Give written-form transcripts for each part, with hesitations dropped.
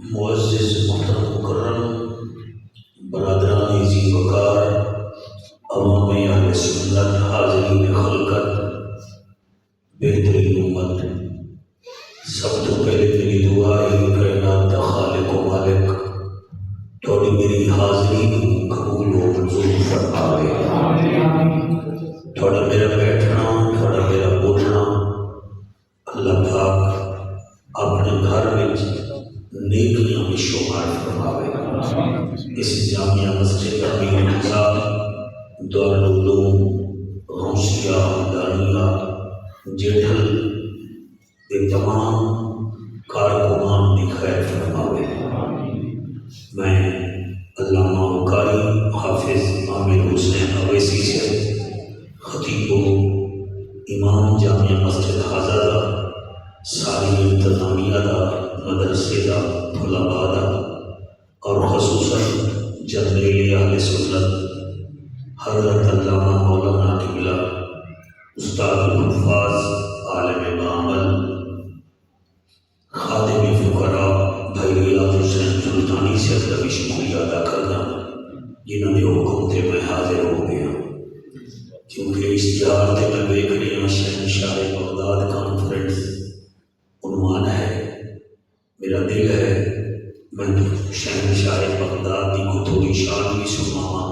معزز محترم مکرم برادران ذی وقار عوام اہل سنت حاضرین خلقت بہترین امت، سب تو پہلے میری دعا ہے کائنات دا خالق و مالک تھوڑی میری حاضری قبول و منظور فرماوے۔ تھوڑا میرا بیٹھنا، تھوڑا میرا بولنا اللہ پاک اپنے گھر میں نیکیاں میں شمار فرماوے۔ اس جامعہ مسجد امیر حمزہ دارالعلوم غوثیہ حمدانیہ جیٹھل کے تمام کارکنان کی خیر فرماوے۔ میں علامہ وقاری حافظ عامر حسین اویسی سے خطیب و امام جامعہ مسجد حضرہ ساری انتظامیہ دا مدرسے دا طلباء دا اور خصوصاً جنریل اہل سنت حضرت علامہ مولانا قبلہ استاد الحفاظ عالم بعمل خادم فقراء بھائی ریاض حسین سلطانی سے ادبی شکریہ ادا کرنا جنہوں نے حکم تھے میں حاضر ہو گیا، کیونکہ اشتہار تھے میں دیکھ رہی ہوں شہنشاہ بغداد کانفرنس عنوان ہے۔ میرا دل ہے میں شہنشاہ بغداد کی کو تھوڑی شان بھی سناواں،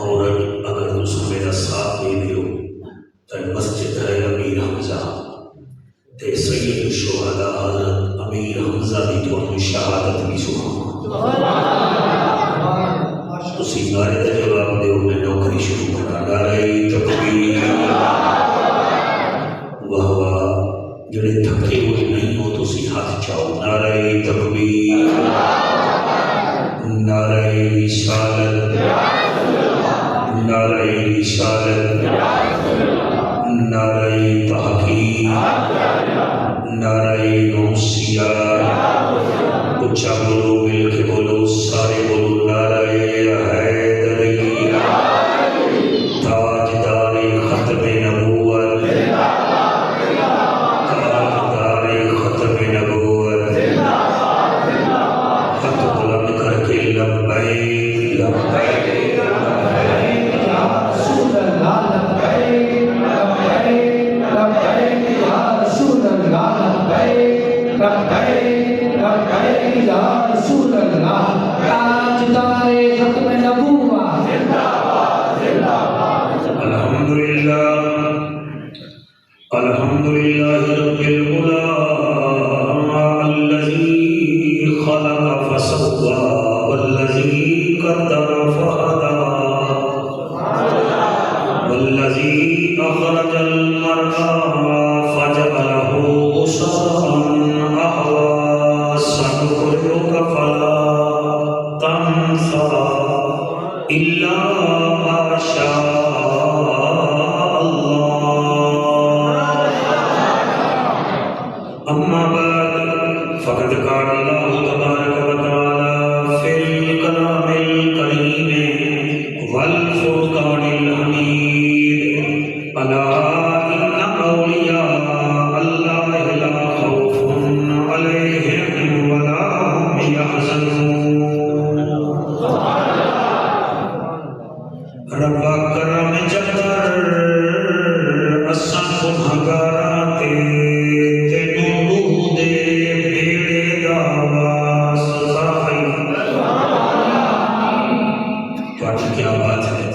اور اگر تم میرا ساتھ دے دیو تو مسجد ہے امیر حمزہ تے سید الشہداء حضرت امیر حمزہ دی تو شہادت بھی سناواں۔ تسی نعرے دا جواب دیو، میں نوکری شروع کرنا۔ نعرہ تکبیر، واہ واہ، جڑے تھکے ہوئے نہیں ہو تسی ہاتھ چاہو۔ نعرہ تکبیر، نعرہ رسالت، نعرہ رسالت، نعرہ تحقیق، نعرہ غوثیہ، اچھا بولو، مل کے بولو، سارے بولو، نعرہ حیدری، تاجدار ختم نبوت، تاجدار ختم نبوت، ہاتھ بلند کر کے لبیک لبیک لبیک یا رسول اللہ، لبیک لبیک لبیک یا رسول اللہ، لبیک لبیک لبیک یا رسول اللہ، تاجدار ختم نبوت، زندہ باد زندہ باد۔ الحمدللہ الحمدللہ رب العلا الذی خلق فسوى والذی قدر فہدى والذی اخرج المرعى فجعله غثاء احوى سنقرئك فلا تنسى الا ما شاء اللہ۔ اما بعد فقد قال اللہ تبارک و تعالی فی الکلام الکریم والفرقان الحمید، الا ان اولیاء اللہ لا خوف علیہم ولا هم یحزنون۔ رب کرم جگر اساں گنہگاراں تے تینوں روح دے بیڑے دا واسطہ ہے۔ تواڈی کیا بات ہے؟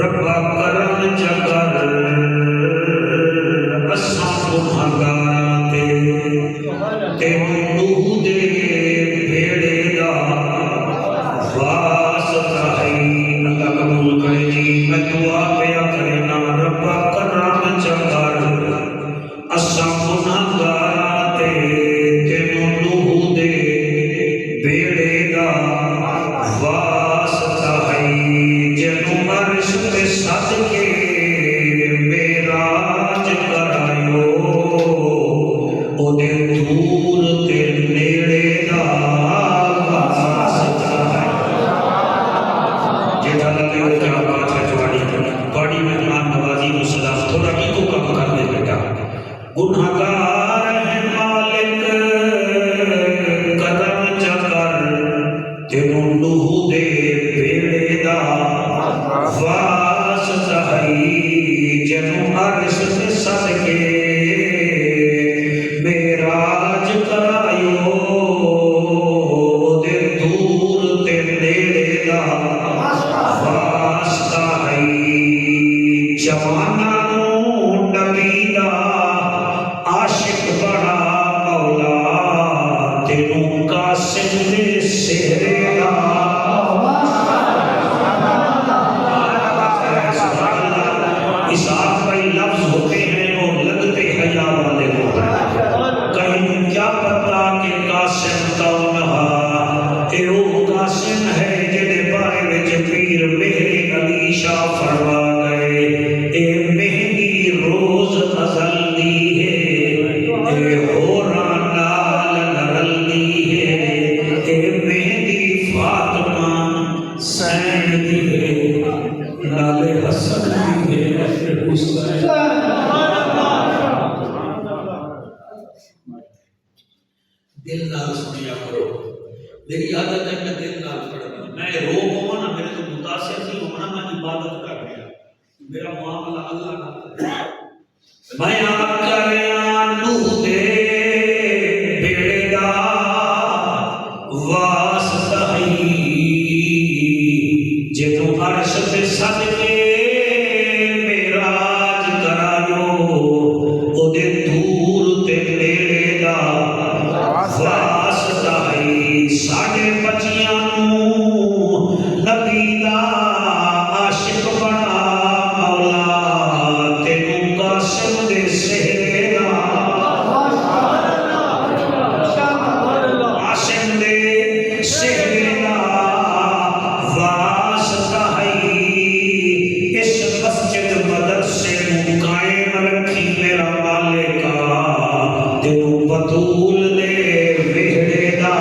رب کرم جگر اساں گنہگاراں تے تینوں روح دے بیڑے دا واسطہ ہے۔ اللہ قبول کرے جی، میں دعا پیا کرنا، رب کرم جگر اساں گنہگاراں تے تینوں روح دے بیڑے دا واسطہ ہے۔ جنوں عرش تے سد کے معراج کرائیو، او دے دور تے تینوں قاسم دے سہرے دا اسحاق بھائی لفظ ہوتے ہیں اور لگتے حیا والے ہوتے ہیں. کہیں کیا پتا کہ قاسم کون ہا؟ اے وہ قاسم ہے جدے بارے وچ پیر مہری علی شاہ فرما گئے اے مہندی روز ازل دی ہے اے ہورا نال نرل دی ہے اے مہندی فاطمہ سین دی ہے نال حسن دی ہے حسین. دل نال سنیا کرو. میری عادت ہے میں دل نال پڑھنا. میں رو پاؤں نا میرے تو متاثر نہیں ہونا میں عبادت کر رہا میرا معاملہ اللہ نہ میں آپ کر رہا نوح دے بیڑے دا واسطہ ہی جدوں عرش تے سد کے معراج کرایو او دے دور تے نیڑے دا واسطہ ہی ساڈے بچیاں نوں نبی دا عاشق بنا مولا تینوں قاسم دے سہرے دا قاسم دے سہرے دا واسطہ ہے. اس مسجد مدرسے کو قائم رکھی میرا مالکا تینوں بطول دے وہڑے دا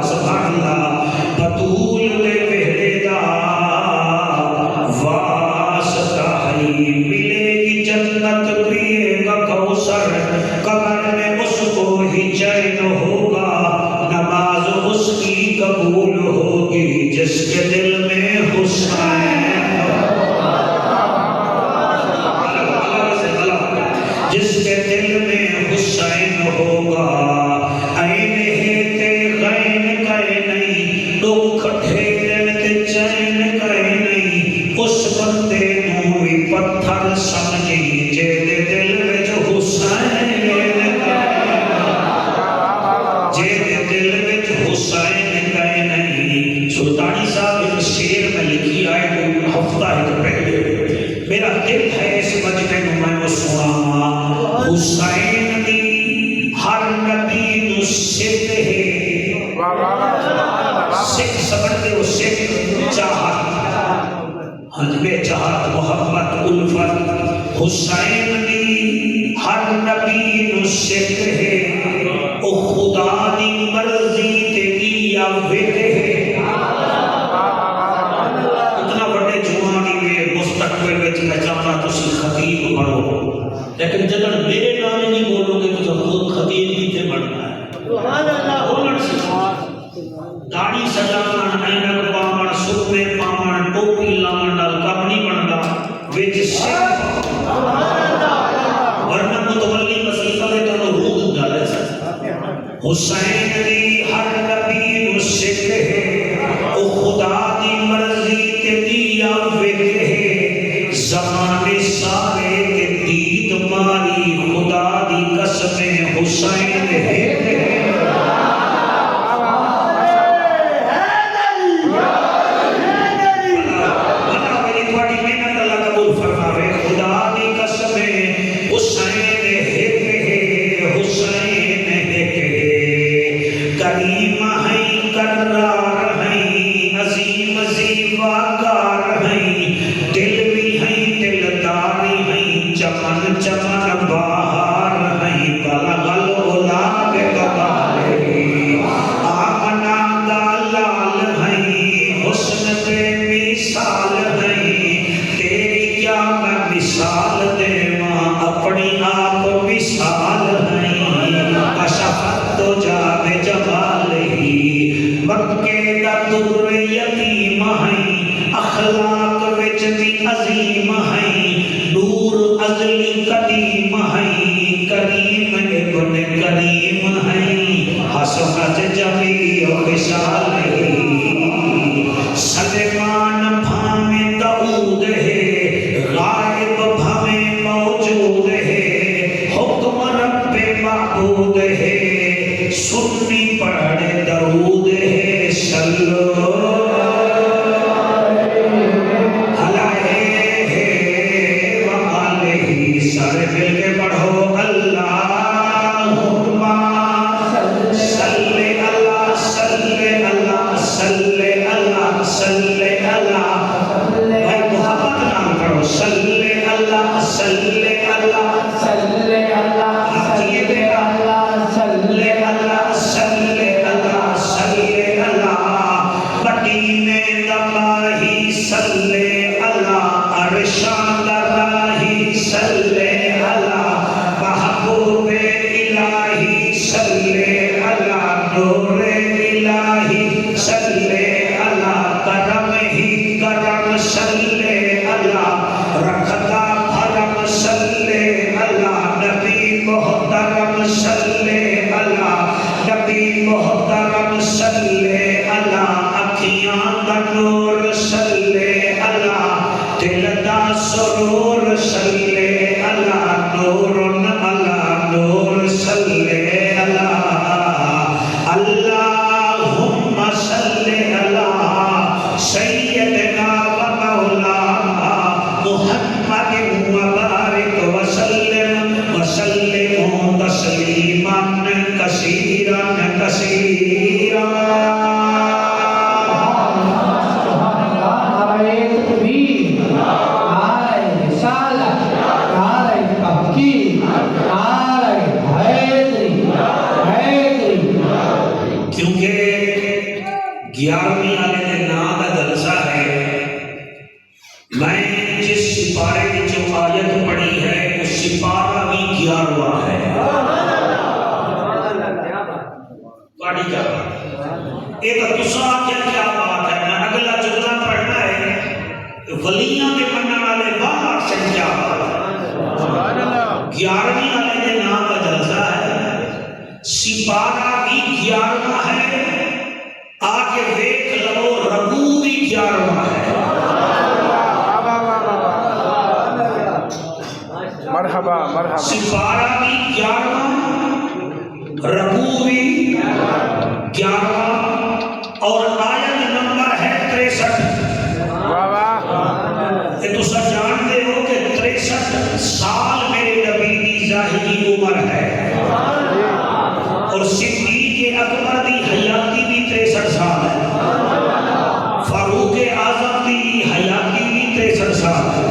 سبحان اللہ بطول دے وہڑے دا واسطہ ہے. ملے گی جنت پیے گا کوثر قبر میں اس کو ہی چین ہوگا نماز اس کی قبول ہوگی جس کے دل میں حسین جس کے دل میں حسین ہوگا. این ہے غین کہے نہیں دکھ ٹھیرن تے چین کہے نہیں اس بندے نوں بھی پتھر سمجھی جے دے دل وچ حسین جے دے دل وچ حسین کہے نہیں. سلطانی صاحب ایک شعر میں لکھی آئے کوئی ہفتہ ایک پہلے میرا دل ہے اس مجمع میں میں وہ سنا حسین دی ہر نبی نو سکھ ہے سکھ سمجھتے ہو سکھ چاہت حجب چاہت محبت الفت حسین دی ہر نبی نو سکھ ہے او خدا دی مرضی تے کیا وکھ ہے. اتنا بڑے جوانی میں مستقبل وچ میں چاہنا تسی خطیب بنو لیکن جب میرے نام نہیں بولو گے تو خود خطیب بھی تے بننا ہے. سبحان اللہ بولن سکھا داڑھی سجاون اینک پاون سرمے پاون ٹوپی لاون نال کم نہیں بندا وچ سکھ سبحان اللہ ورنہ متولی وظیفہ دے تو روح ڈالے حسین دی ہر نبی نو سکھ ہے او خدا دی مرضی تے دیا وکھ ہے. زمانے سارے تے دید ماری خدا دی قسم حسین ہے. سلیمان بھامے داؤد ہے غائب بھامے موجود ہے معبود ہے سنی پڑھے درود ہے صلو سارے مل کے پڑھو اللہم صلی اللہ صلی اللہ صلی اللہ صلی اللہ بھائی محبت نام کرو صلی اللہ صلی اللہ صلی اللہ صلی اللہ صلی اللہ صلی اللہ صلی اللہ مدینے دماہی صلی اللہ عرشان دراہی صلی محبوب الہی صلی اللہ نور الہی صلی اللہ کرم ہی کرم صلی اللہ رکھتا بھرم صلی اللہ نبی محترم صلی اللہ نبی محترم صلی اللہ اکھیاں دا نور صلی اللہ دل دا سرور صلی اللہ نور اللہ نور صلی اللہ اللہم صلی اللہ سیدنا و مولانا محمد مبارک وسلم وسلم تسلیما کثیرا کثیرا گیارہویں والے کے نام کا جلسہ ہے میں جس سپارے کی جو آیت پڑھی ہے اس سپارہ بھی 11واں ہے پڑھی کیا بات یہ تو دوسرا کیا بات ہے میں اگلا جملہ پڑھنا ہے ولیاں کے منع والے باہر سے کیا بات ہے 11ویں والے کے نام کا جلسہ ہے سپارہ بھی 11واں ہے آگے دیکھ لو ربو بھی 11واں ہے مرحبا مرحبا سپارہ بھی 11واں ربو بھی 11واں اور آیت نمبر ہے 63 یہ تو سب جانتے ہو کہ 63 سال میرے نبی کی ظاہری عمر ہے اور صدیق اکبر دی حیاتی بھی 63 سال ہے فاروق اعظم دی حیاتی بھی 63 سال ہے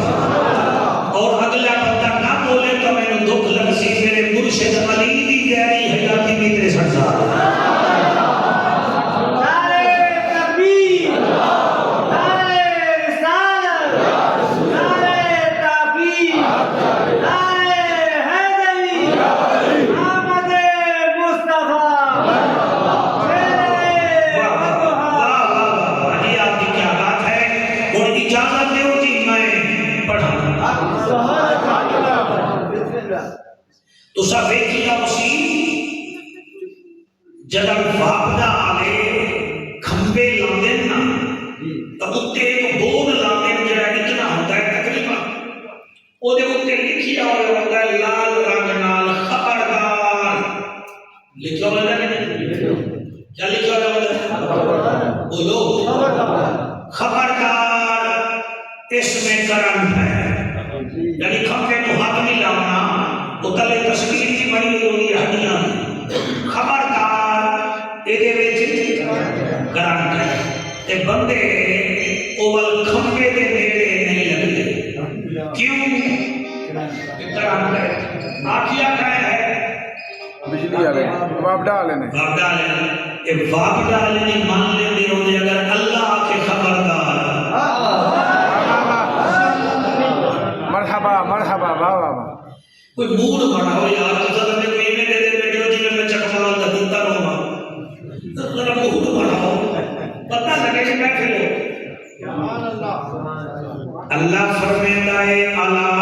اور اگلا بندہ نہ بولے تو میں نے دکھ لگ سی میرے مرشد علی دی گہری حیاتی بھی 63 سال ہے تو سب ایک اسی جدر وابدہ آلے کھمبے لاندے نا تو اتے ایک بورڈ لاندے جڑا اتنا ہوتا ہے تقریبا وہ دے اتے لکھیا ہوتا ہے لال رنگ نال خبردار لکھیا ہوتا ہے کیا لکھیا ہوتا ہے بولو خبردار اس میں کرم ہے یعنی کھمبے کو ہاتھ نہیں لانا وہ تلے تصویر کی بڑی ہوئی ہڈیاں خبردار ایدے وچ گرانٹ ہے تے بندے اول کھمبے دے نیڑے نہیں لگتے کیوں گرانٹ ہے آخیا کہا ہے بجلی والے وابڈا والے نے یہ وابڈا والے نے مان لیندے ہوندے اگر اللہ کے خبردار مرحبا مرحبا واہ واہ واہ کوئی موڈ بناؤ یار تو میں کوئی میں دے دے بیٹھو جی میں چکما دا دیتا رہوں ذرا موڈ بناؤ پتہ لگے کہ میں کھلو اللہ فرماتا ہے اللہ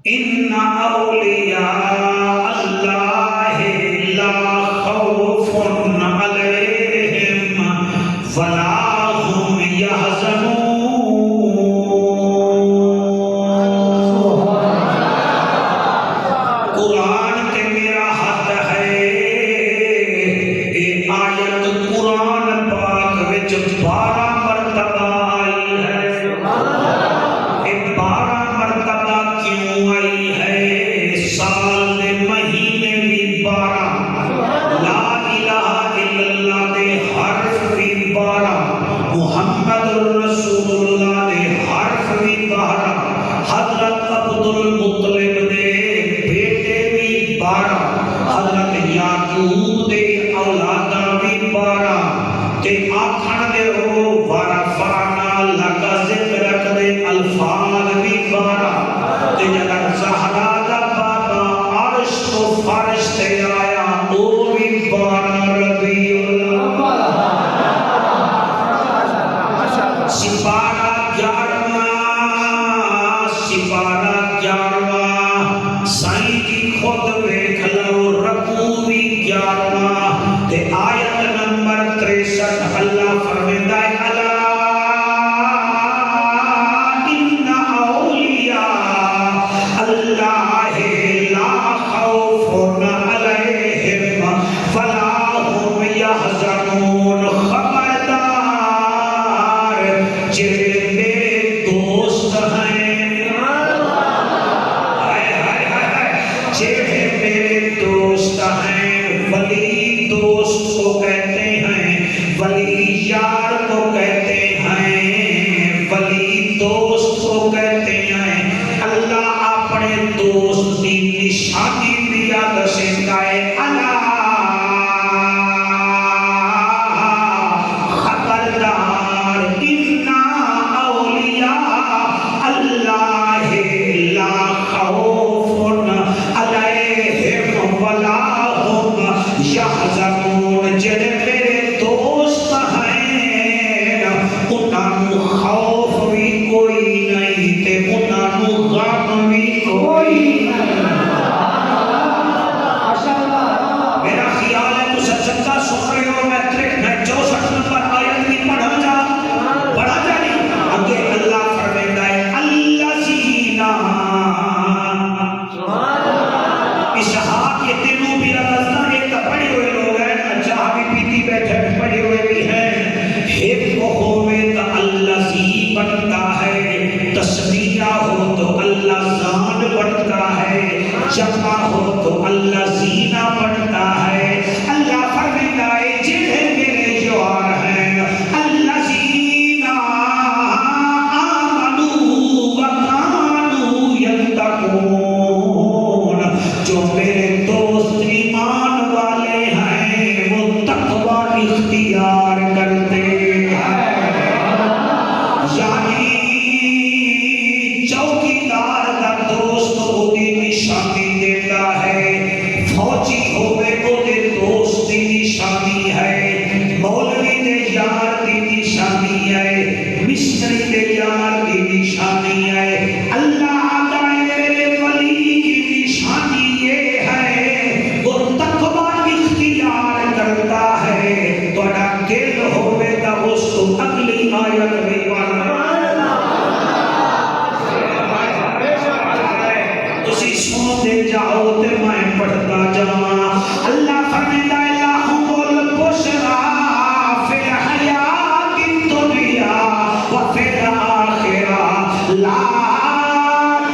ان اولیاء اللہ لا خوف علیہم ولا هم يحزنون شادی دیا دسنگا ہے اللہ خبردار انا اولیاء اللہ لا خوف علیہم ولا هم یحزنون جڑے میرے دوست ہیں انہاں خوف بھی کوئی نہیں تے انہاں غم بھی کوئی نہیں. میرا خیال ہے تو سچا سن رہے ہو. میں 64 نمبر آیت کی پڑھا جا نہیں اگے اللہ فرمائندا ہے الذین اسحاق یہ تینوں بھی رضا ایک پڑھے ہوئے لوگ ہیں چاہ بھی پیتی بیٹھے پڑھے ہوئے بھی ہیں. ایک کو ہوئے تو الذی بنتا ہے تسمیہ ہو تو اللہ ذان بنتا ہے جمع ہو تو الذین بنتا ہے. اللہ فرمائندا ہے جنہیں میرے یار ہیں الذین آمنوا وکانوا یتقون جو میرے دوست ایمان والے ہیں وہ تقوی اختیار کرتے ہیں. یعنی چوکیدار کا دوست ہوگی نشانی دیتا ہے فوجی ہوئے وہ دوست کی نشانی ہے مولوی دے یار کی نشانی ہے مستری دے یار کی نشانی ہے. اللہ میرے ولی کی نشانی یہ ہے وہ تقوی اختیار کرتا ہے. تھوڑا دل ہوئے گا اس کو اگلی آیت میں تسی سنتے جاؤ تے میں پڑھتا جاواں. اللہ فرمائندا ہے لہم البشرا فی الحیات الدنیا وفی الآخرہ لا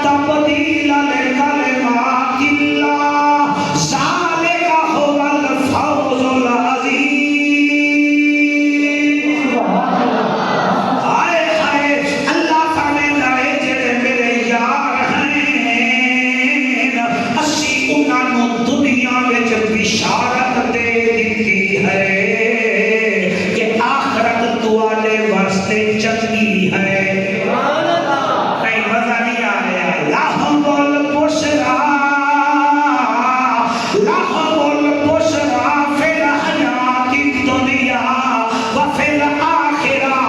تبدیل لکلمات اللہ ذالک هو الفوز العظیم. آئے آئے اللہ فرمائندا ہے جڑے میرے یار ہیں اسی انہاں دنیا وچ بشارت دے دتی ہے کہ آخرت تواڈے واسطے چنگی ہے. نہیں مزہ نہیں آ رہا. لہم البشرا فی الحیات الدنیا وفی الآخرہ.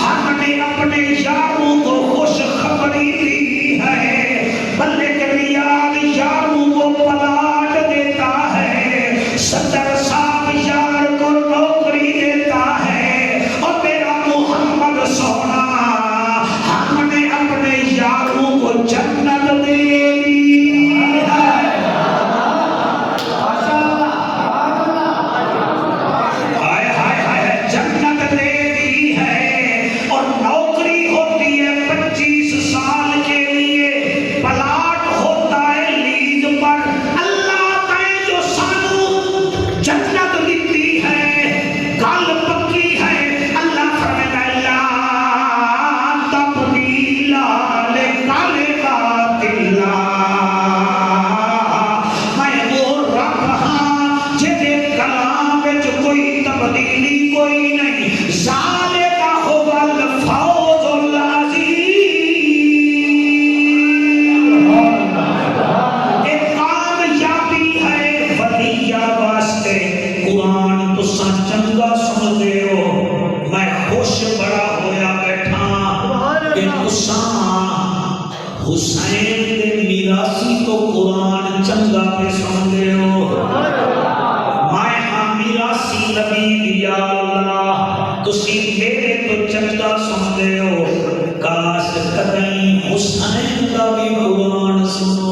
ہم نے اپنے یاروں کو خوش خبری دی ہے ملک ریاض یاروں کو پلاٹ دیتا ہے صدر صاحب یار کو نوکری دیتا ہے اور میرا محمد سونا ہم نے اپنے یاروں کو جنت دے دی ہے. ہائے ہائے ہائے جنت دے دی ہے اور نوکری ہوتی ہے 25 سال کے لیے پلاٹ ہوتا ہے لیز پر. اللہ تعالی جو سانو جنت دیتی ہے گل پکی ہے. اللہ فرمائے لا تبدیل لکلمات اللہ. میں وہ رب ہاں جہدے کلام وچ کوئی تبدیلی کوئی نہیں. ذالک هو الفوز العظیم. ایک کامیابی ہے ولیہ واسطے. قرآن تساں چنگا سنتے ہو میں خوش بڑا ہویا بیٹھا کہ تساں حسین دے میراثی تو قرآن چنگا پہ سنتے ہو. میں ہاں میراثی نبی یا اللہ تسی میرے تو چنگا سنتے ہو. کاش کدیں حسین کا بھی قرآن سنو.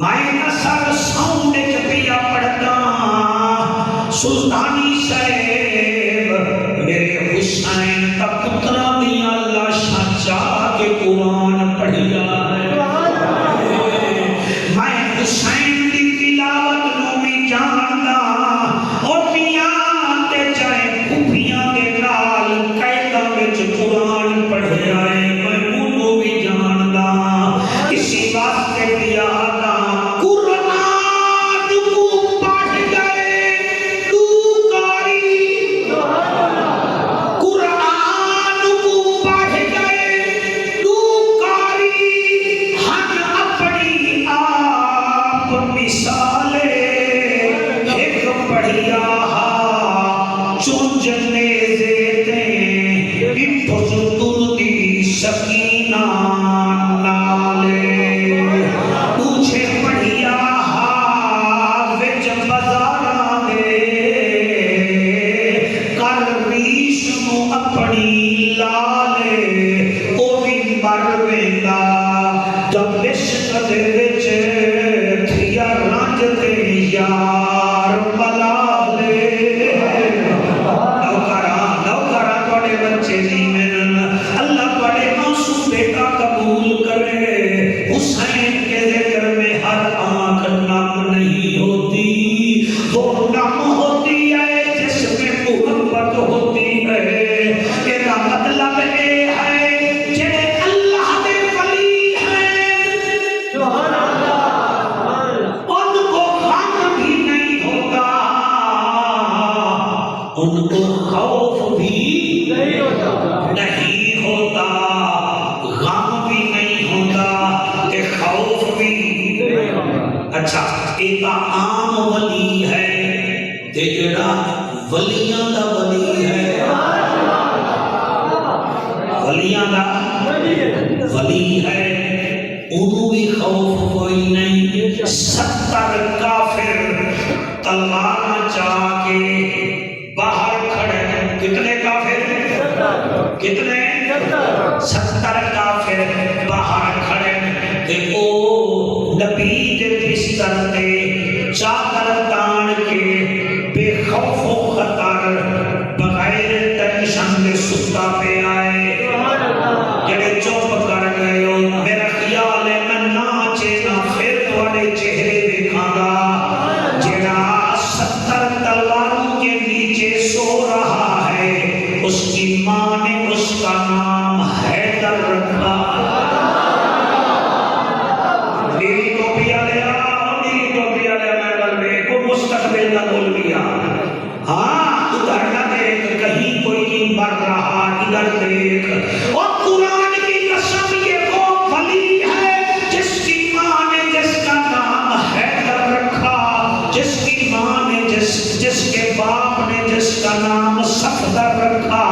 میں اثر ساؤنڈ پیا پڑھتا سلطانی صاحب میرے حسین کا پترا دیا لاشاں چاہ کے قرآن پڑھیا ہے. میں حسین کی تلاوت نو بھی جاندا اور میاں تے چاہے پھوپھیاں دے نال قیداں وچ قرآن پڑھیا ہے. لالے او بھی مر ویندا جب عشق دے وچ تھیا رنج تے یار ملالے نوکرا تواڈے بچے جیون اللہ تواڈے معصوم بیٹا قبول کرے حسین کے ذکر میں ہر آنکھ نم نہیں ہوتی وہ نم ہوتی ہے جس میں محبت ہوتی ہے میرا مطلب اے ہے جڑے اللہ دے ولی ہیں سبحان اللہ ان کو غم بھی نہیں ہوتا ان کو خوف بھی نہیں ہوتا غم بھی نہیں ہوتا کہ خوف بھی اچھا ایک عام ولی ہے تے جڑا ولیاں دا ولی ہے ولیاں دا ولی ہے انہوں بھی خوف کوئی نہیں 70 کافر تلوار چاہ کے باہر کھڑے کتنے کافر کتنے 70 کافر باہر کھڑے تے او نبی دے بستر تے چادر تان کے بے خوف و خطر بغیر ٹینشن دے ستا پہ آئے جڑے چپ کر گئے ہو میرا خیال ہے میں ناچے نہ پھر تواڈے چہرے دیکھاں گا جڑا 70 تلواروں کے نیچے سو رہا ہے اس کی ماں نے اس کا نام حیدر رکھا میری ٹوپی والے میں بلبے کو مستقبل کا بول گیا ہاں ادھر نہ دیکھ کہیں کوئی نہیں مر رہا ادھر دیکھ اور قرآن کی قسم یہ وہ ولی ہے جس کی ماں نے جس کا نام حیدر رکھا جس کی ماں نے جس کے باپ نے جس کا نام صفدر رکھا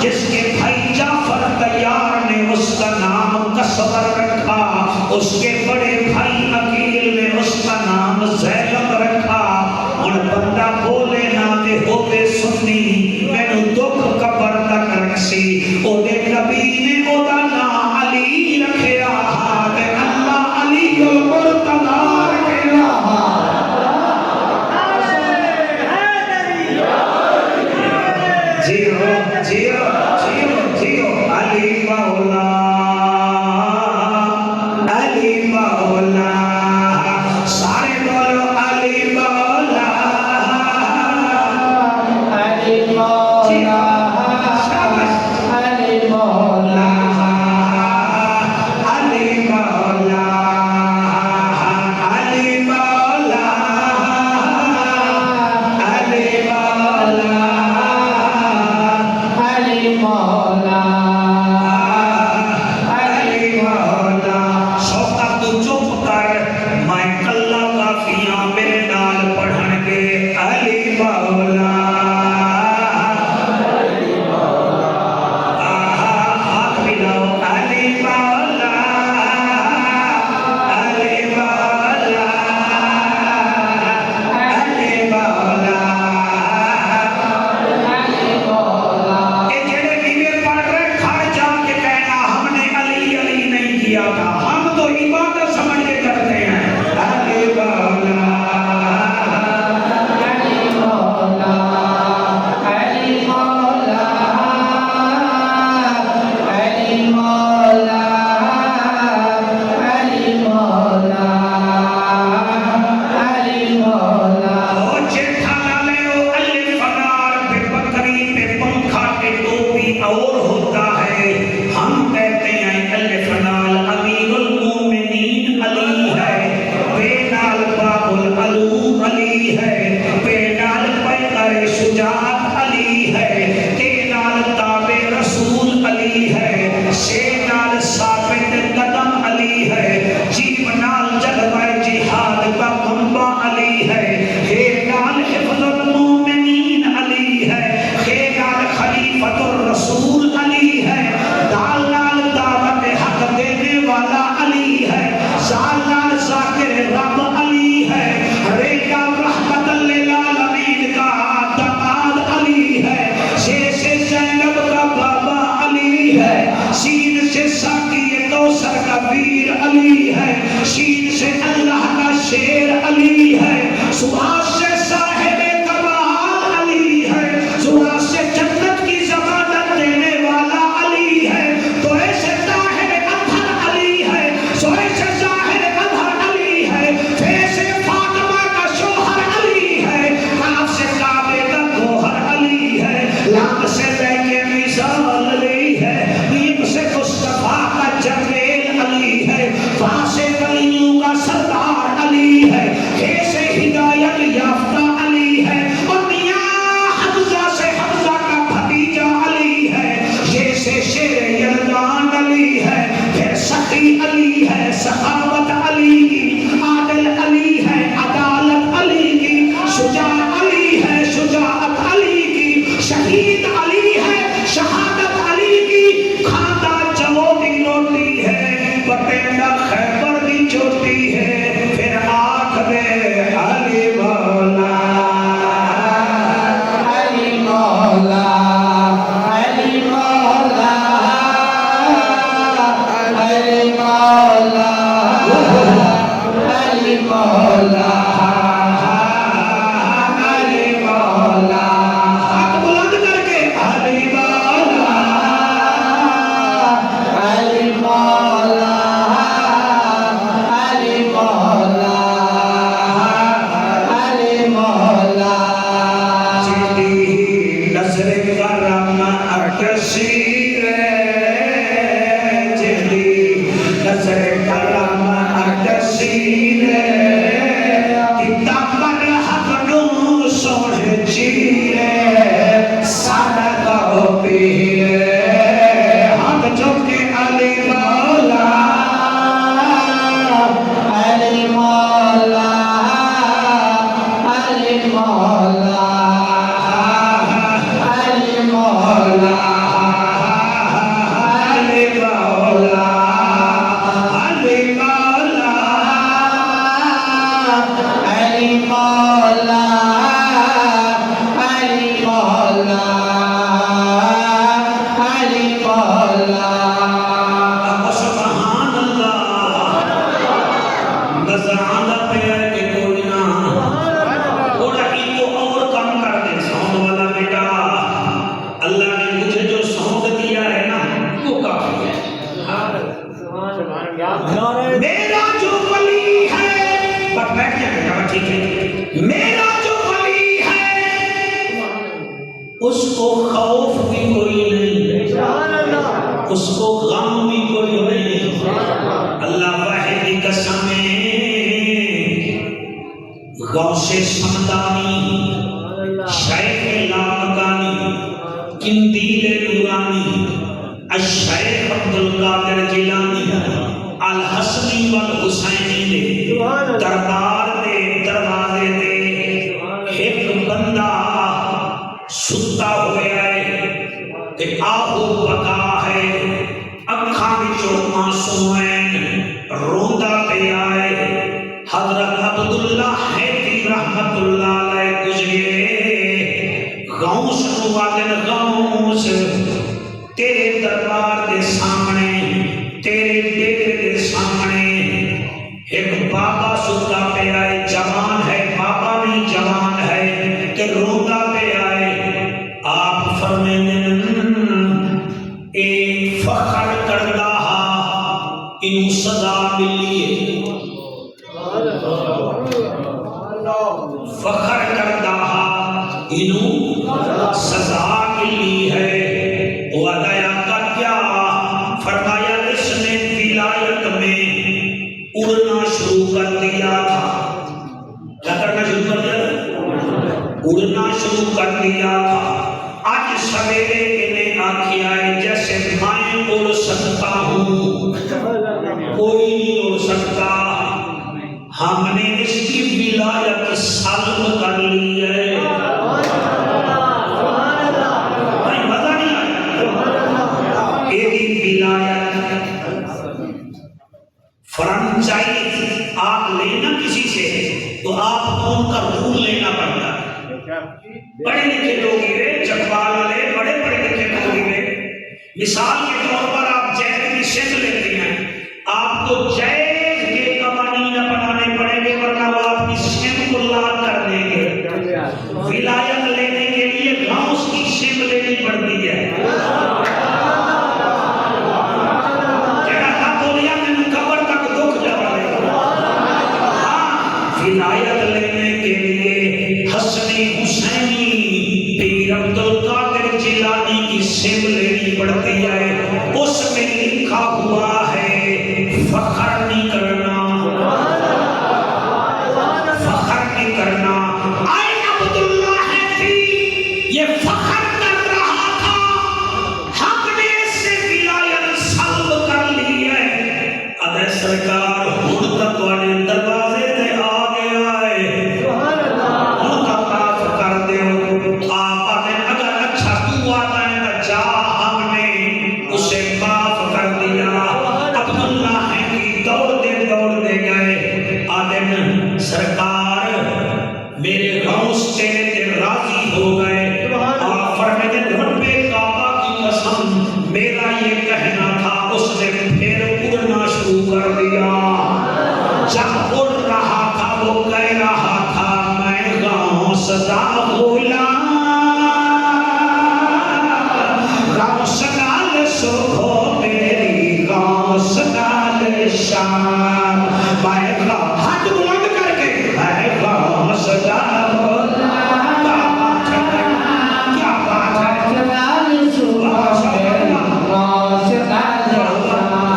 جس کے بھائی جعفر طیار نے اس کا نام قصبر رکھا اس کے بڑے بھائی عقیل نے اس کا نام زینب رکھا اور بندہ بولے نہ دے ہوے سنی مینوں دکھ قبر تک رکھسی او دے نبی نے او دا نام علی رکھیا تے اللہ علی المرتضی رکھیا جیو علی مولا علی مولا سارے بولو علی مولا علی مولا علی مولا علی مولا علی مولا علی مولا علی مولا وصال علی ہے، دین سے مصطفیٰ کا جمیل علی ہے، وہاں سے ولیوں کا سردار علی ہے، ہے سے ہدایت یافتہ علی ہے، اور میاں حمزہ سے حمزہ کا بھتیجا علی ہے، یہ سے شیر یلدان علی ہے، پھر سخی علی ہے، سخاوت علی کی، عادل علی ہے، عدالت علی کی، شجاع علی ہے، شجاعت علی کی، شہید علی ہے، شہادت علی کی، کھاتا جو دی روٹی ہے، پٹیلا خیبر دی چوٹی ہے، پھر آنکھ دے علی مولا علی مولا علی مولا علی مولا علی مولا علی مولا ہاتھ بلند کر کے علی مولا علی مولا علی مولا علی مولا جیدی نظر کرم اکشیر جیدی نظر کرم اکشیر کتاب مرحب نو سوڑ چیر سادہ کو پیر ہاتھ چوک کے علی مولا علی مولا علی مولا علی مولا علی مولا علی مولا علی مولا علی مولا علی مولا سبحان اللہ نظر آندا پیا کہ کوئی نہ تھوڑا ایگو اور کم کر دے ساؤنڈ والا بیٹا اللہ نے مجھے جو ساؤنڈ دیا ہے نا وہ کافی ہے میرا جو ولی ہے بس بیٹھ جائے بیٹا ٹھیک ہے میرا جو ولی ہے اس کو خوف بھی کوئی نہیں اس کو غم بھی کوئی نہیں اللہ واحد کی قسم غوث سمدانی شیخ لامکانی قندیل نورانی الشیخ عبدالقادر جیلانی الحسنی والحسینی نے دربار دے دروازے دے ایک بندہ ستا ہویا ہے کہ آہو بکا ہے اکھاں وچوں آنسو ہیں روندا پیا ہے حضرت عبداللہ حیدری رحمت اللہ علیہ گزرے غوث نو آدن غوث تیرے دربار دے سامنے تیرے بیٹے دے سامنے ایک بابا ستا پیا ہے جوان ہے بابا بھی جوان ہے کہ روندا پیا ہے آپ فرمیندے اے فخر کردا انہوں سزا ملی ہے فخر کردا انہوں سزا ملی ہے وہ ادایا کا کیا فرمایا اس نے ولایت میں اڑنا شروع کر دیا تھا کیا کرنا شروع کر دیا تھا اڑنا شروع کر دیا تھا آج سویرے انہیں آنکھیں آئے جیسے میں اڑ سکتا ہوں کوئی نہیں اڑ سکتا ہم نے اس کی ولایت سلب کر لی ہے بھائی مزہ نہیں آیا ایدی ولایت فرنچائز آپ لینا کسی سے تو آپ کو ان کا رول لینا پڑتا ہے بڑے لکھے لوگ ہوئے جگوال والے بڑے بڑے لکھے لوگ ہوئے مثال کے طور پر آپ جیت کی شکل لیتے ہیں آپ کو جیت کے قوانین اپنانے پڑیں گے ورنہ وہ آپ کی سم کو لال کر دیں گے ولایت لینے کے لیے غوث کی سم لینی پڑتی ہے جڑا کاتولیا میں قبر تک دکھ جائے ولایت لینے کے لیے حسنی حسینی پیر عبدالقادر جیلانی کی سم لینی پڑتی ہے، اس میں لکھا ہوا ہے فخر نہیں کرنا، فخر نہیں کرنا۔ آئے عبداللہ تھی، یہ فخر کر رہا تھا، حق نے اس سے ولایت سلب کر لی ہے۔ ادھر سرکار ہن تک وانے دروازے تے آ گیا ہے، ہن تک معاف کر دیو۔ آپ نے اگر اچھا تو آتا ہے تو جا، ہم نے اسے معاف کر دیا۔ عبداللہ کی دوڑ دے گئے، آدم سرکار میرے غوث تیرے تے راضی ہو گئے۔ آپ فرماتے رب کعبہ کی قسم میرا یہ کہنا تھا، اس نے پھر اڑنا شروع کر دیا۔ جب اڑ رہا تھا وہ کہہ رہا تھا میں غوث دا غلام، غوث نال صبح میری غوث نال شام، میں ہاتھ بلند کر کے میں غوث دا غلام۔ کیا بات ہے،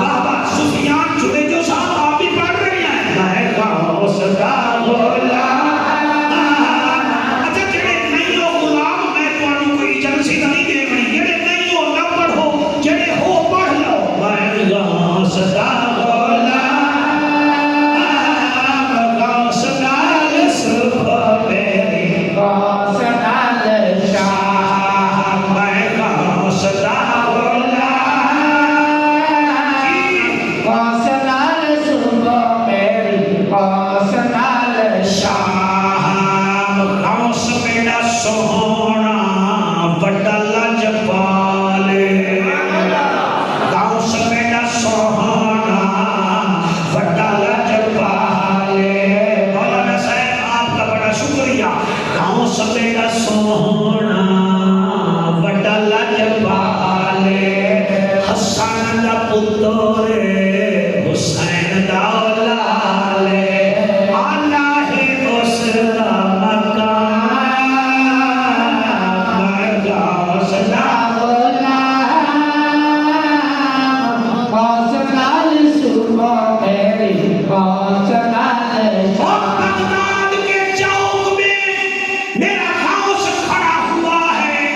بابا سفیان جنیدو صاحب آپ بھی پڑھ رہے ہیں، میں غوث دا غلام۔ اچھا جڑے نہیں ہو غلام، میں تمہیں کوئی ایجنسی نہیں دے رہی، جڑے نہیں ہو نہ پڑھو، جڑے ہو پڑھ لو، میں غوث دا غلام، غوث نال صبح میری غوث نال شام، میں غوث دا غلام۔ غوث نال صبح میری غوث نال شام غوث میرا سوہنا بڑا لاجوال، غوث میرا سوہنا بڑا لاجوال۔ مولانا صاحب آپ کا بڑا شکریہ۔ غوث میرا سوہنا بڑا لاجوال، حسن دا پتر حسین دا اولاد، اللہ اس دا مکان، میں غوث دا غوث نال صبح میری غوث نال اور بغداد کے چوک میں میرا غوث کھڑا ہوا ہے۔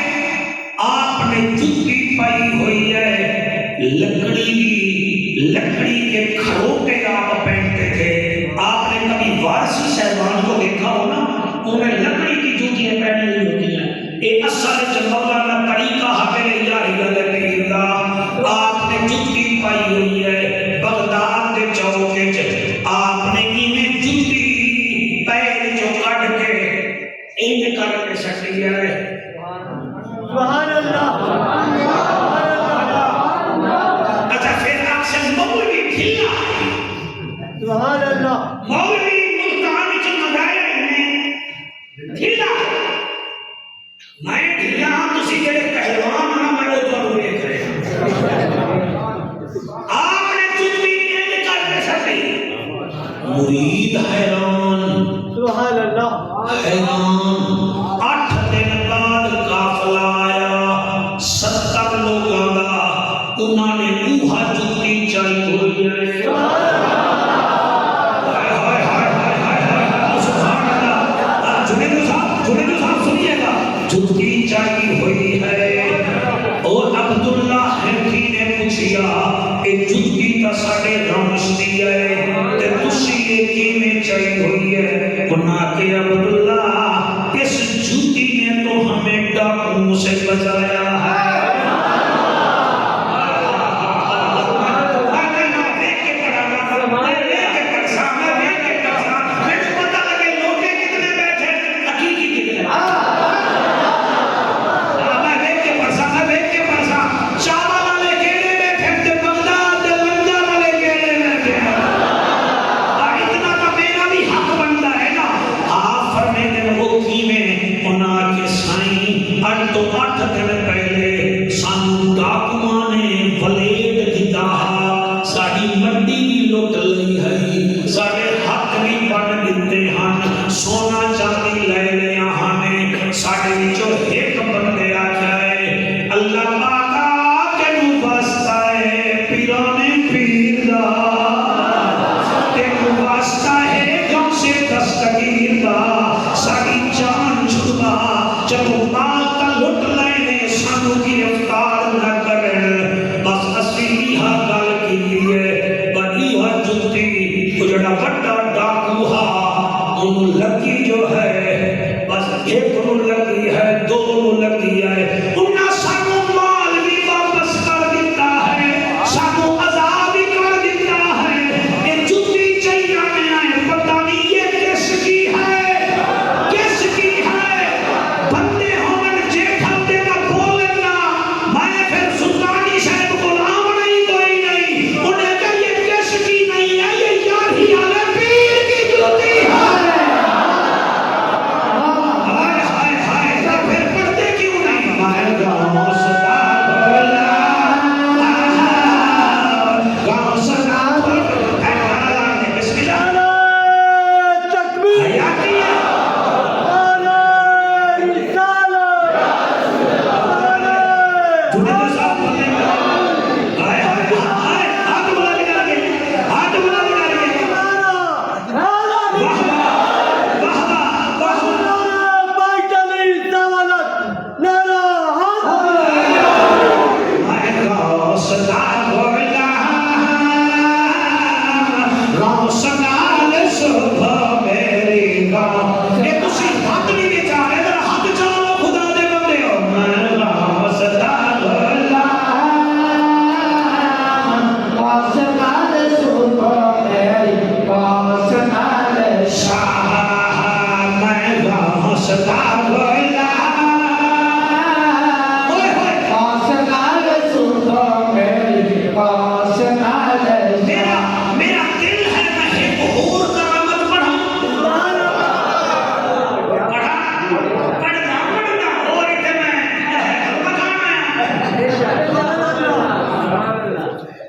آپ نے جوتی پائی ہوئی ہے، لکڑی کے کھروٹے آپ پہنتے تھے۔ آپ نے کبھی وارسی صاحبان کو دیکھا ہو نا، انہیں لکڑی کی جوتیاں پہنی ہوئی ہوتی ہیں۔ یہ اصل مولانا طریقہ حویلی جاری پیر دا، آپ نے جوتی پائی ہوئی ہے بغداد کے چوک وچ۔ آپ نے ایویں جوتی پیر جو کڈ کے انج کر کے سٹی ہے۔ سبحان اللہ، اچھا پھر آپ سے مولوی ڈھیلا ہے، سبحان اللہ، مولوی ملتان وچ منگایا انہیں ڈھیلا ہے۔ میں ڈھیلا ہاں، تسی جڑے پہلوان ہاں میں وہ تمہیں ویکھ رہے ہاں۔ آپ نے جوتی انج کر کے سٹی، مرید حیران، سبحان اللہ، حیران۔ 8 دن بعد قافلہ آیا 70 لوگوں کا، انہوں نے اوہا جوتی چائی ہوئی ہے۔ جنیدو صاحب سنیے گا، جوتی چائی ہوئی ہے۔ اور عبداللہ حنفی نے پوچھیا کہ جوتی تا ساڑے رمش دی ہے تے تسی یہ کیویں چائی ہوئی ہے؟ انہاں کہ عبداللہ اس جوتی نے تو ہمیں ڈاکوں سے بچایا ہے۔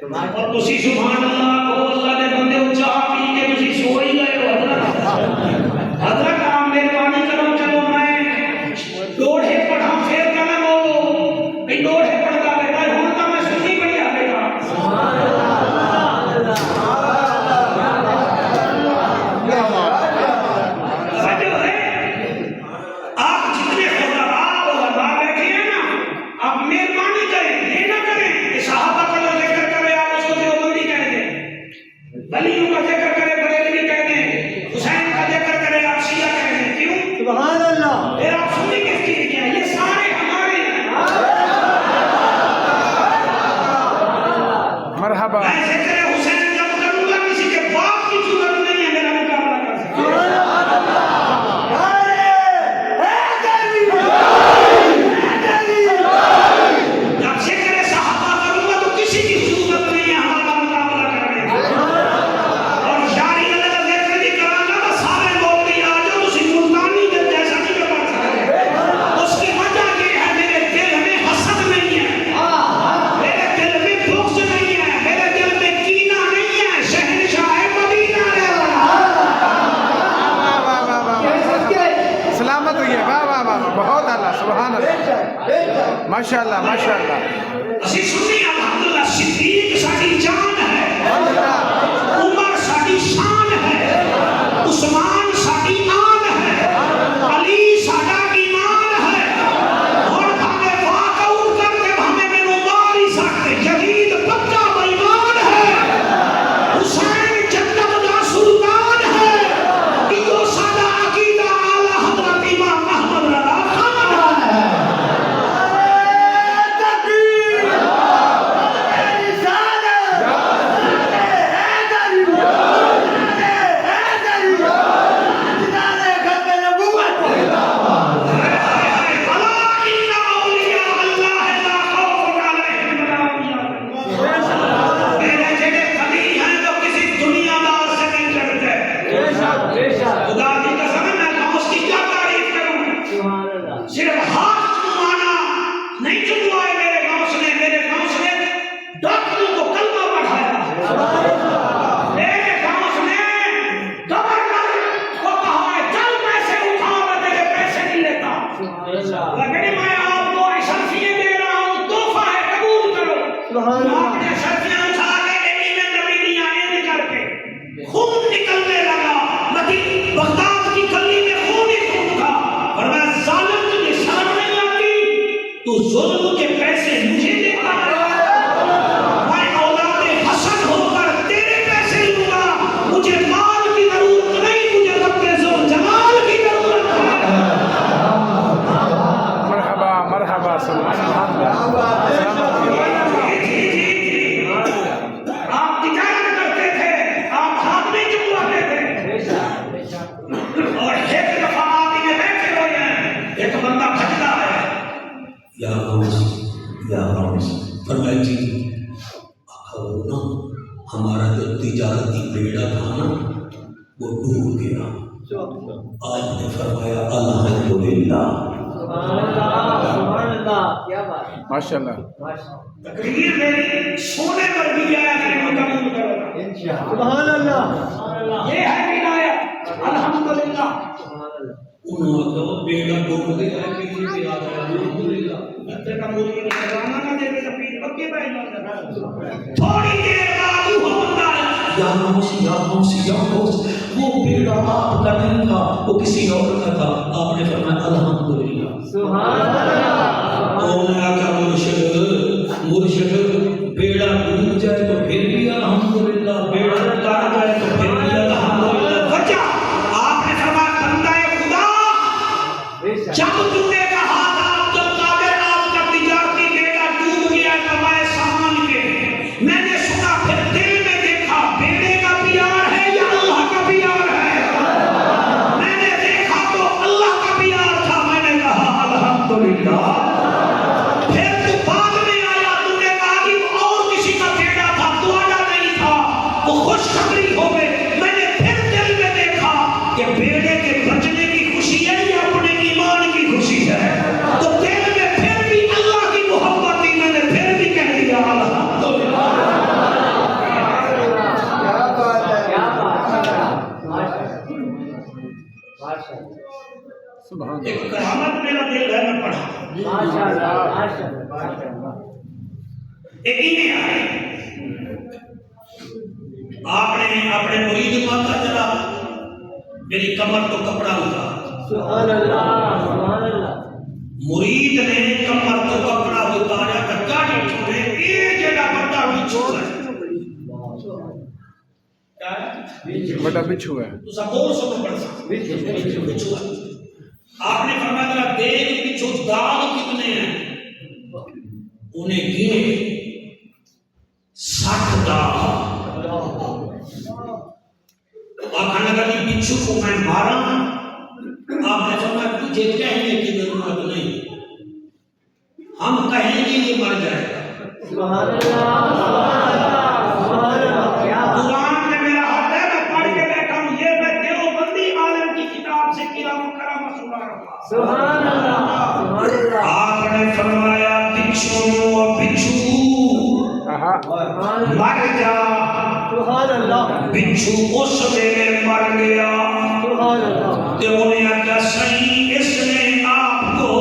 اور تسی سبحان اللہ کو اللہ دے بندے ہو چاہ پی کے تسی سو ہی گئے ہو حضرت آپ مہربانی کرو چلو میں ڈوڑھے پڑھا پھر کنا بولو بھئی ڈوڑھے پڑھتا بیٹا ہوں تو میں سنی پڑھی آ بیٹا سبحان اللہ سمجھو ہے آپ جتنے خداوار اور اللہ بیٹھے ہیں نا آپ مہربانی کریں یہ نہ کریں کہ صحابہ کا جو ذکر کرے آپ اس کو دیوبندی کہہ دیں ولیوں کا ذکر کرے بریلوی کہہ دیں حسین کا ذکر کرے آپ شیعہ کہہ دیں کیوں سبحان اللہ پھر آپ سنی کس چیز کیا یہ سارے ہمارے ہیں مرحبا میں ذکر حسین جب کروں گا کسی کے باپ کی ضرورت نہیں ہے میرا مقابلہ کر سکتا جب ذکر صحابہ کروں گا تو کسی کی ضرورت نہیں ہے ہمارا مقابلہ کرنے کی اور یاری اللہ کا ذکر بھی کرانا تو سارے لوگ بھی آ جاؤ اسی ملتانی کے جیسا نہیں کر سکتے اس کی وجہ یہ ہے میرے دل میں حسد نہیں ہے میرے دل میں بغض نہیں ہے میرے دل میں کینہ نہیں ہے شہنشاہ مدینہ ہے سلامت رہیے واہ واہ واہ واہ بہت اعلیٰ سبحان اللہ ماشاء اللہ ماشاء اللہ اسی سنی الحمدللہ صدیق ساڑی جان ہے عمر ساڑی شان ہے عثمان ساڑی آن ہے علی ساڑا ایمان ہے اور ہمیں واقع اٹھ کر کے ہمیں میں مباری سکتے جدید پکا بیمان ہے حسین جنت کا سلطان ہے یہ ساڑا عقیدہ اعلی حضرت امام محمد رضا خان ہے خدا کی قسم ہے میں غوث کی کیا تعریف کروں صرف ہاتھ چمانا نہیں چموائے میرے غوث نے ڈاکٹروں کو کلمہ پڑھایا میرے غوث نے گورنر کو کہا ہے چل پیسے اٹھا میں تیرے پیسے نہیں لیتا لیکن میں آپ کو اشرفیے دے رہا ہوں تحفہ ہے قبول کرو آپ نے اشرفیاں اٹھا کے ایمین نبیلیاں این کر کے خون نکلنے لگا بغداد کی گلی میں خون ہی خون تھا اور میں ظالم تجھے شرم نہیں آتی تو ظلم کے پیسے مجھے دیتا ہے میں اولاد حسن ہو کر تیرے پیسے لوں گا مجھے مال کی ضرورت نہیں مجھے رب کے ذل جلال کی ضرورت ہے مرحبا مرحبا سبحان اللہ آپ تجارت کرتے تھے آپ ہاتھ نہیں چمواتے تھے اور ایک دفعہ آدمی میں بیٹھے ہوئے ہیں ایک بندہ بھجتا ہے یا غوث فرمائی جی نا ہمارا جو تجارتی بیڑا تھا نا وہ ڈوب گیا آپ نے فرمایا الحمدللہ ماشاء اللہ تقریر میری سونے پر بھی آیا کہ مکمل کرو سبحان اللہ یہ ہے ولایت الحمدللہ انہوں نے کہا بیڑا ڈوب گیا ہے کسی بھی آتا ہے الحمدللہ اتے کا مرغی نے کرانا نہ دے کے پیر بکے پہ تھوڑی دیر بعد وہ ہوتا ہے یا غوث وہ بیڑا آپ کا نہیں تھا وہ کسی اور کا تھا آپ نے فرمایا الحمدللہ سبحان اللہ اور میں آقا مرشد بیڑا ڈوب جائے تو پھر بھی الحمدللہ بیڑا اتار جائے تو پھر بھی الحمدللہ وجہ آپ نے فرمایا بندہ خدا جب تم نے کہا تھا جب قادر آپ کا تجارتی بیڑا ڈوب گیا کمائے سامان کے میں نے سنا پھر دل میں دیکھا بیڑے کا پیار ہے یا اللہ کا پیار ہے میں نے دیکھا تو اللہ کا پیار تھا میں نے کہا الحمدللہ پھر تو بعد میں آیا تم نے کہا کہ اور کسی کا بیڑا تھا ایک کرامت میرا دل ہے میں پڑھا ایک ہی میں آئے آپ نے اپنے مرید ماتا جرا میری کمر تو کپڑا اتارا مرید نے کمر تو کپڑا اتارا تو کیا چھوڑے یہ جگہ بڑا بچھو ہے بڑا بچھو ہے تو سب بول سب پڑھ سکتے بچھو ہے آپ نے فرمایا تھا دیکھ پچھو داغ کتنے ہیں انہیں گنے 60 داغ آخر لگا کہ بچھو کو میں مارا آپ نے فرمایا تجھے کہنے کی ضرورت نہیں ہم کہیں گے یہ مر جائے گا قرآن میں میرا حق ہے میں پڑھ کے بیٹھا ہوں یہ میں دیوبندی عالم کی کتاب سے کرام کرام سنا رہا ہوں آپ نے فرمایا بچھو مر جا بچھو اس ویلے مر گیا کہ انہیں آگیا صحیح اس نے آپ کو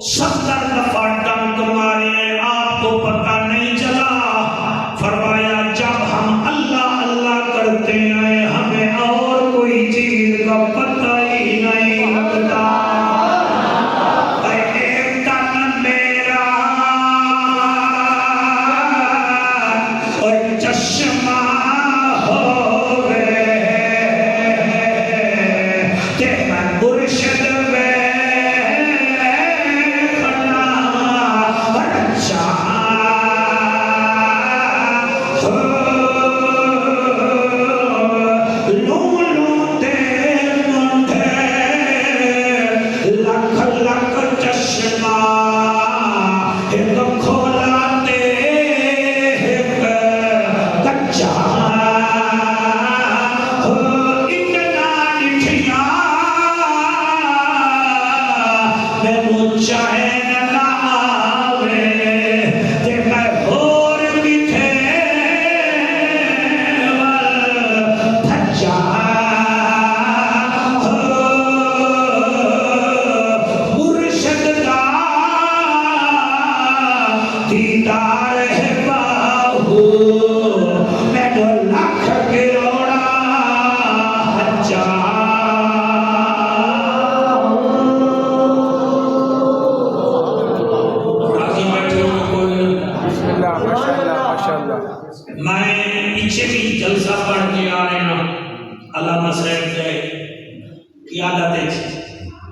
70 دفعہ ڈنک مارے آپ کو پتہ نہیں چلا فرمایا جب ہم اللہ اللہ کرتے ہیں ہمیں اور کوئی چیز کا پتہ ہی نہیں لگتا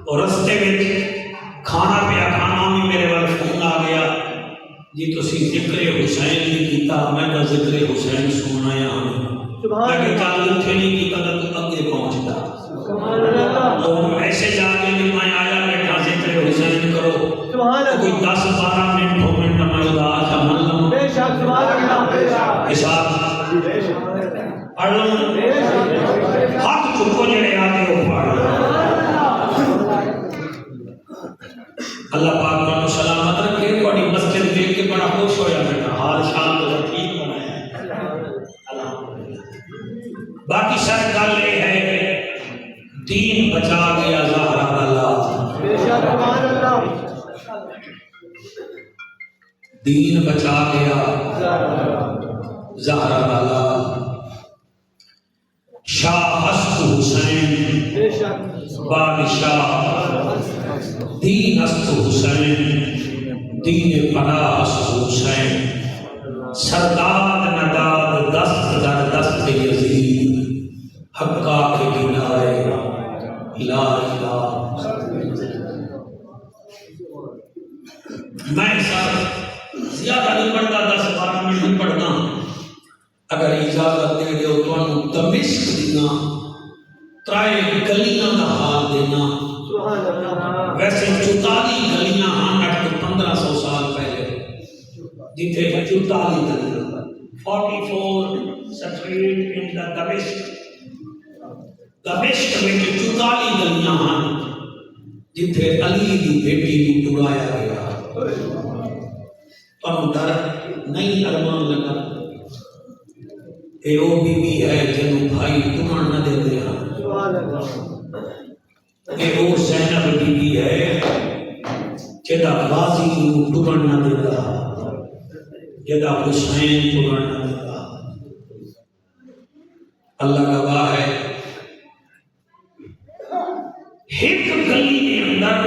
اور رستے میں کھانا پیا کھانا بھی میرے وال فون آ گیا جی تسی ذکر حسین نہیں کیتا میں تو ذکر حسین سننا یا ہوں لیکن چل اتنے نہیں کیتا تو اگے پہنچتا تو ایسے جا کے بھی میں آیا بیٹھا ذکر حسین کرو کوئی 10-12 منٹ ہو منٹ میں اداس ہے من لوں حساب پڑھ لوں ہاتھ چکو جڑے آتے ہو پڑھ اللہ پاک کو سلامت رکھے بڑی مسجد دیکھ کے بڑا خوش ہویا بیٹا حال شان تو ٹھیک بنایا الحمدللہ باقی سر گل یہ ہے دین بچا گیا زہرا اللہ دین بچا گیا زہرا اللہ شاہ حسن حسین بادشاہ دین است حسین دین پناہ است حسین سرداد نداد دست در دست یزید حقا کے کنارے لا الہ میں سر زیادہ نہیں پڑھتا 10-12 منٹ نہیں پڑھتا اگر اجازت دے دے تو انہوں دمشق دینا ترائے گلیاں دا حال دینا ویسے 44 گلیاں ہاں نٹ کو 1500 سال پہلے جتنے 44 گلیاں 44 سٹریٹ ان دا دمشق میں 44 گلیاں ہاں جتنے علی دی بیٹی کو ٹرایا گیا پر ڈر نہیں ارمان لگا اے او بی بی ہے جنہوں بھائی تمہاں نہ دے دیا اے او زینب جدا غازی ٹرن نہ دیتا، جدا حسین ٹرن نہ دیتا۔ اللہ کا گواہ ہے، ایک گلی کے اندر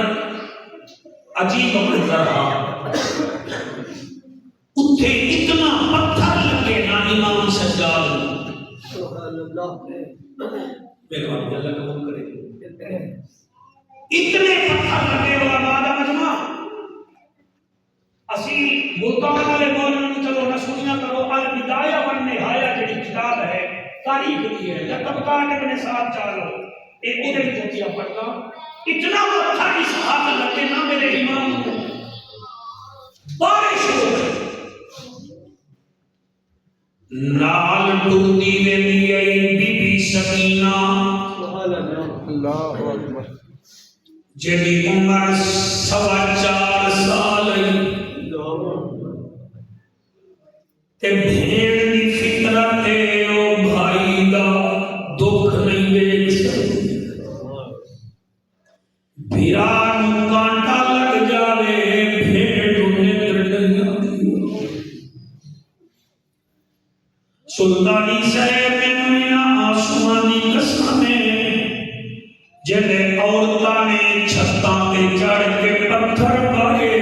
عجیب منظر رہا، اتھے اتنا پتھر لگے نا امام سجاد، میرے بات اللہ قبول کرے، اتنے پتھر لگے ہوا بعد مجمع اسی ملتان والے مولانا چلو نہ سنیا کرو، البدایہ والنہایہ جڑی کتاب ہے تاریخ دی ہے، یا طبقات ابن سعد چالو ایک ادھر جتیا پڑھنا، اتنا پتھر اس ہاتھ لگے نا میرے امام کو، بارش ہو گئی، نال ٹردی ویندی آئی بی بی سکینہ اللہ اکبر، جیڑی عمر 4.25 سال آئی، تے بھیڑ دی فطرت ہے او بھائی دا دکھ نہیں دیکھ سکتی، بھیران کانٹا لگ جاوے بھیڑ نظر نہیں آتی۔ سلطانی صاحب میں آسمان دی قسم ہے، جلے عورتاں نے چھتاں تے چڑھ کے پتھر مارے،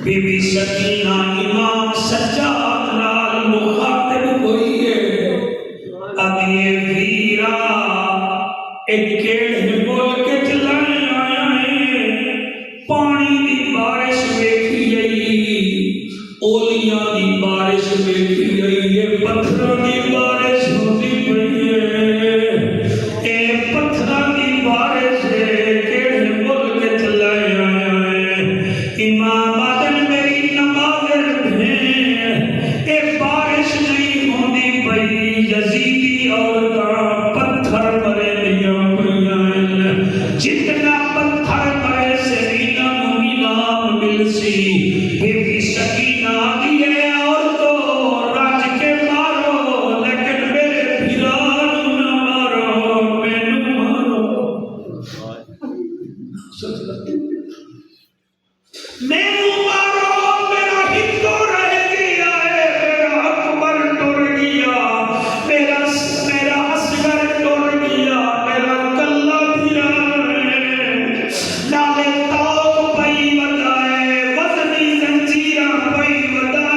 بی بی سکینہ امام سجاد نال مخاطب ہوئی ہے، اب یہ ویرا ایک کیڑے ملک چلائے آیا ہے، پانی دی بارش ویکھی گئی، اولیاں دی بارش ویکھی گئی ہے، پتھراں دی بارش ہوتی پئی ہے، اے پتھراں دی بارش ہے، کیڑے ملک چلائے آیا ہے، امام آدم میری نمازر ہیں، اے بارش نہیں ہوندی پئی، یزیدی عورتاں پتھر مرے دیا پئیاں، جتنا پتھر مرے سے انعام مل سی، بی بی سکینہ دیے عورتوں راج کے مارو، لیکن میرے بھیران نہ مارو، مینوں مارو، مینوں مارو، میرا ہندو رہ گیا ہے، میرا اکبر ٹر گیا، میرا اصغر ٹر گیا، میرا کلہ بھیران ہے، نالے تاؤ پئی ودائے، وزنی زنجیرہ پئی ودائے،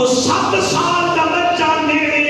وہ 7 سال کا بچہ نیڑے